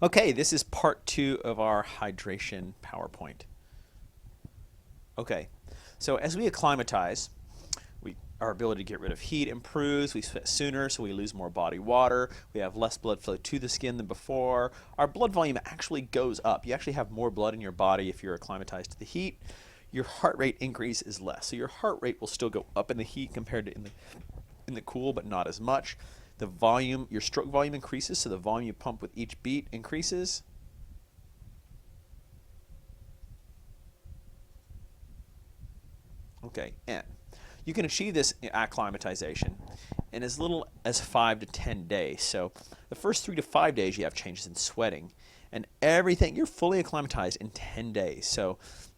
Okay, this is part 2 of our hydration PowerPoint. Okay, so as we acclimatize, our ability to get rid of heat improves, we sweat sooner, so we lose more body water, we have less blood flow to the skin than before. Our blood volume actually goes up. You actually have more blood in your body if you're acclimatized to the heat. Your heart rate increase is less. So your heart rate will still go up in the heat compared to in the cool, but not as much. The volume, your stroke volume increases, so the volume you pump with each beat increases. Okay, and you can achieve this acclimatization in as little as 5 to 10 days. So the first 3 to 5 days you have changes in sweating, and everything, you're fully acclimatized in 10 days. So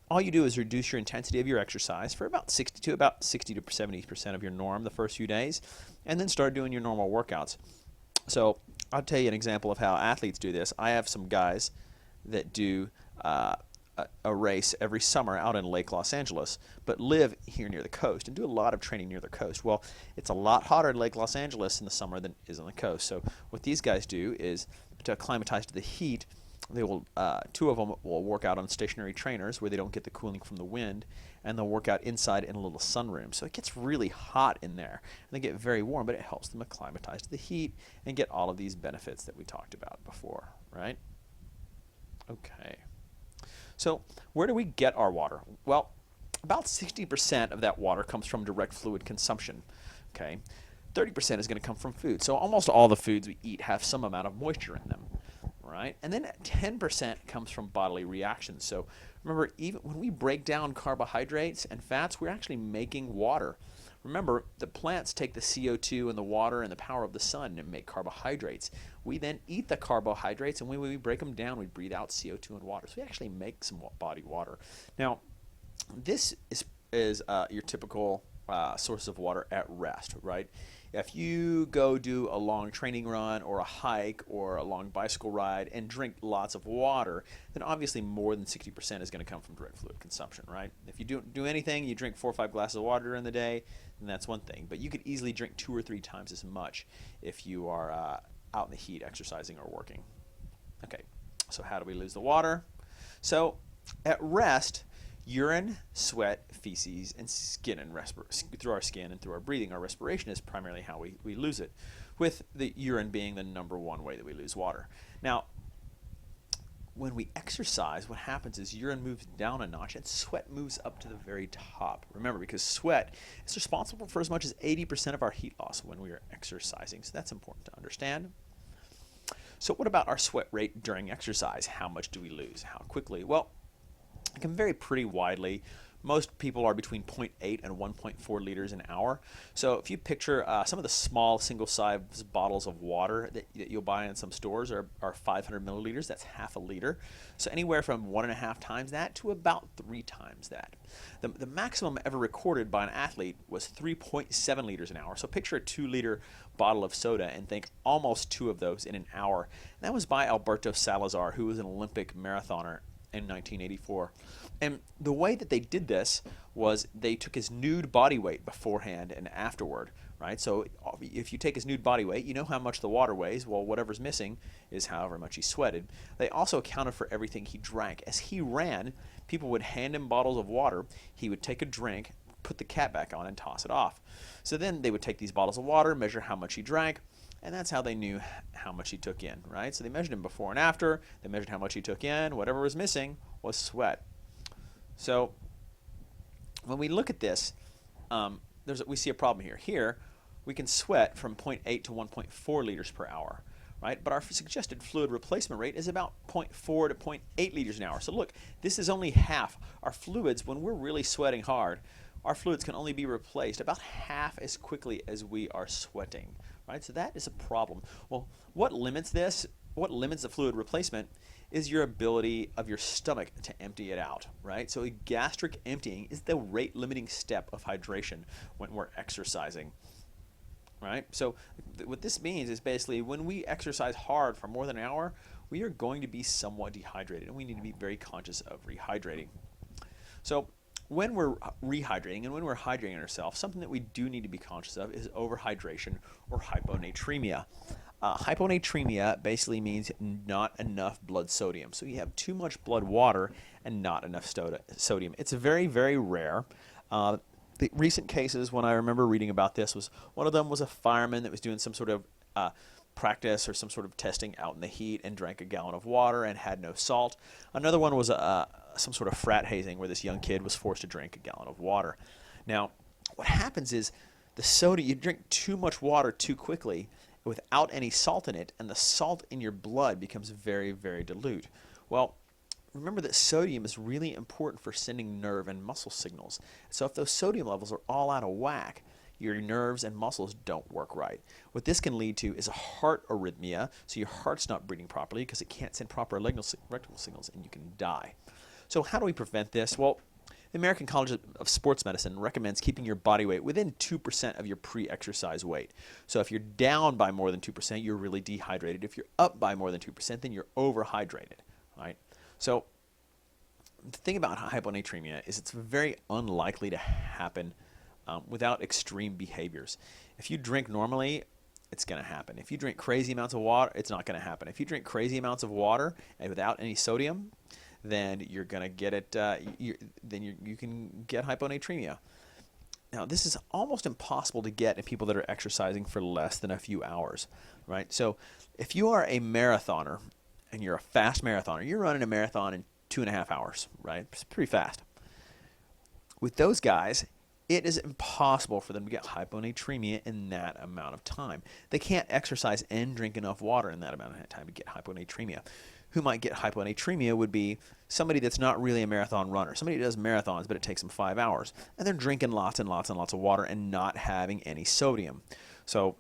all you do is reduce your intensity of your exercise for about 60 to 70% of your norm the first few days, and then start doing your normal workouts. So I'll tell you an example of how athletes do this. I have some guys that do a race every summer out in Lake Los Angeles, but live here near the coast and do a lot of training near the coast. Well, it's a lot hotter in Lake Los Angeles in the summer than it is on the coast. So what these guys do is to acclimatize to the heat, they will two of them will work out on stationary trainers where they don't get the cooling from the wind, and they'll work out inside in a little sunroom. So it gets really hot in there, and they get very warm, but it helps them acclimatize to the heat and get all of these benefits that we talked about before, right? Okay. So where do we get our water? Well, about 60% of that water comes from direct fluid consumption. Okay, 30% is going to come from food. So almost all the foods we eat have some amount of moisture in them, right? And then 10% comes from bodily reactions. So remember, even when we break down carbohydrates and fats, we're actually making water. Remember, the plants take the CO2 and the water and the power of the sun and make carbohydrates. We then eat the carbohydrates, and when we break them down, we breathe out CO2 and water. So we actually make some body water. Now, this is your typical source of water at rest, right? If you go do a long training run or a hike or a long bicycle ride and drink lots of water, then obviously more than 60% is going to come from direct fluid consumption, right? If you don't do anything, you drink 4 or 5 glasses of water during the day, then that's one thing. But you could easily drink 2 or 3 times as much if you are out in the heat exercising or working. Okay, so how do we lose the water? So at rest, urine, sweat, feces, and skin and through our skin and through our breathing, our respiration is primarily how we lose it, with the urine being the number one way that we lose water. Now, when we exercise, what happens is urine moves down a notch and sweat moves up to the very top. Remember, because sweat is responsible for as much as 80% of our heat loss when we are exercising, so that's important to understand. So what about our sweat rate during exercise? How much do we lose? How quickly? Well, it can vary pretty widely. Most people are between 0.8 and 1.4 liters an hour. So if you picture some of the small single-size bottles of water that you'll buy in some stores are 500 milliliters. That's half a liter. So anywhere from 1.5 times that to about 3 times that. The maximum ever recorded by an athlete was 3.7 liters an hour. So picture a 2-liter bottle of soda and think almost 2 of those in an hour. And that was by Alberto Salazar, who was an Olympic marathoner in 1984. And the way that they did this was they took his nude body weight beforehand and afterward, right? So if you take his nude body weight, you know how much the water weighs. Well, whatever's missing is however much he sweated. They also accounted for everything he drank. As he ran, people would hand him bottles of water. He would take a drink, put the cap back on, and toss it off. So then they would take these bottles of water, measure how much he drank, and that's how they knew how much he took in, right? So they measured him before and after. They measured how much he took in. Whatever was missing was sweat. So when we look at this, we see a problem here. Here, we can sweat from 0.8 to 1.4 liters per hour, right? But our suggested fluid replacement rate is about 0.4 to 0.8 liters an hour. So look, this is only half. Our fluids, when we're really sweating hard, our fluids can only be replaced about half as quickly as we are sweating, right? So that is a problem. Well, what limits this? What limits the fluid replacement is your ability of your stomach to empty it out, right? So gastric emptying is the rate limiting step of hydration when we're exercising, right? So what this means is basically when we exercise hard for more than an hour, we are going to be somewhat dehydrated, and we need to be very conscious of rehydrating. So when we're rehydrating and when we're hydrating ourselves, something that we do need to be conscious of is overhydration or hyponatremia. Hyponatremia basically means not enough blood sodium. So you have too much blood water and not enough sodium. It's very, very rare. The recent cases when I remember reading about this was one of them was a fireman that was doing some sort of practice or some sort of testing out in the heat and drank a gallon of water and had no salt. Another one was some sort of frat hazing where this young kid was forced to drink a gallon of water. Now, what happens is the soda, you drink too much water too quickly without any salt in it, and the salt in your blood becomes very, very dilute. Well, remember that sodium is really important for sending nerve and muscle signals. So if those sodium levels are all out of whack, your nerves and muscles don't work right. What this can lead to is a heart arrhythmia, so your heart's not beating properly because it can't send proper electrical signals, and you can die. So how do we prevent this? Well, the American College of Sports Medicine recommends keeping your body weight within 2% of your pre-exercise weight. So if you're down by more than 2%, you're really dehydrated. If you're up by more than 2%, then you're overhydrated, right? So the thing about hyponatremia is it's very unlikely to happen without extreme behaviors. If you drink normally, it's going to happen. If you drink crazy amounts of water, it's not going to happen. If you drink crazy amounts of water and without any sodium, then you're going to get it. You can get hyponatremia. Now, this is almost impossible to get in people that are exercising for less than a few hours, right? So, if you are a marathoner and you're a fast marathoner, you're running a marathon in 2.5 hours, right? It's pretty fast. With those guys, it is impossible for them to get hyponatremia in that amount of time. They can't exercise and drink enough water in that amount of time to get hyponatremia. Who might get hyponatremia would be somebody that's not really a marathon runner, somebody who does marathons, but it takes them 5 hours, and they're drinking lots and lots and lots of water and not having any sodium. So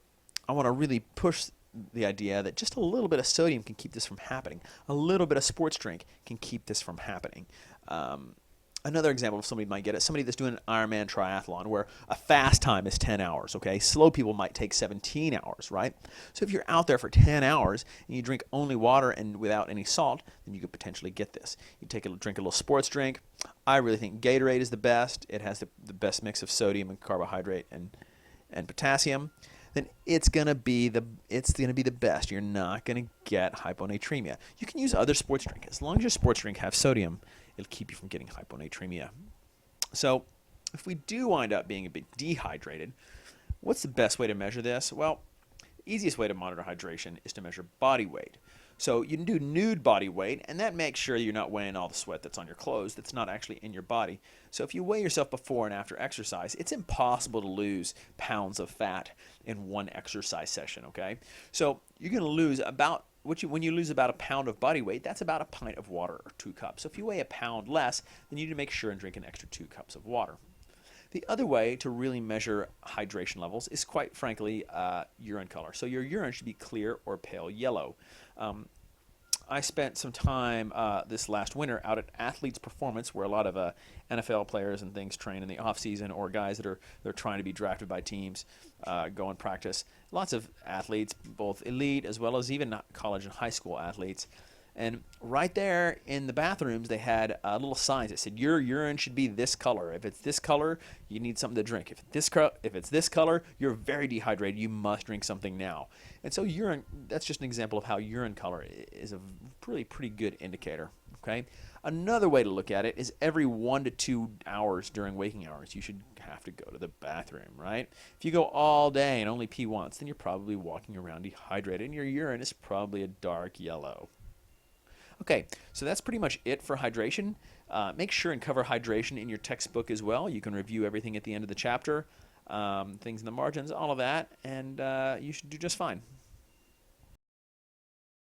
I want to really push the idea that just a little bit of sodium can keep this from happening. A little bit of sports drink can keep this from happening. Another example of somebody might get it, somebody that's doing an Ironman triathlon where a fast time is 10 hours, okay? Slow people might take 17 hours, right? So if you're out there for 10 hours and you drink only water and without any salt, then you could potentially get this. You drink a little sports drink. I really think Gatorade is the best. It has the best mix of sodium and carbohydrate and potassium. Then it's gonna be the best. You're not gonna get hyponatremia. You can use other sports drink. As long as your sports drink has sodium, it'll keep you from getting hyponatremia. So if we do wind up being a bit dehydrated, what's the best way to measure this? Well, the easiest way to monitor hydration is to measure body weight. So you can do nude body weight, and that makes sure you're not weighing all the sweat that's on your clothes that's not actually in your body. So if you weigh yourself before and after exercise, it's impossible to lose pounds of fat in one exercise session, okay? So you're going to lose about when you lose about a pound of body weight, that's about a pint of water or 2 cups. So if you weigh a pound less, then you need to make sure and drink an extra 2 cups of water. The other way to really measure hydration levels is, quite frankly, urine color. So your urine should be clear or pale yellow. I spent some time this last winter out at Athletes Performance, where a lot of NFL players and things train in the off season, or guys that they're trying to be drafted by teams go and practice. Lots of athletes, both elite as well as even college and high school athletes. And right there in the bathrooms, they had little signs that said, your urine should be this color. If it's this color, you need something to drink. If it's this color, you're very dehydrated. You must drink something now. And so urine, that's just an example of how urine color is a pretty good indicator. Okay. Another way to look at it is every 1 to 2 hours during waking hours, you should have to go to the bathroom, right? If you go all day and only pee once, then you're probably walking around dehydrated, and your urine is probably a dark yellow. Okay, so that's pretty much it for hydration. Make sure and cover hydration in your textbook as well. You can review everything at the end of the chapter, things in the margins, all of that, and you should do just fine.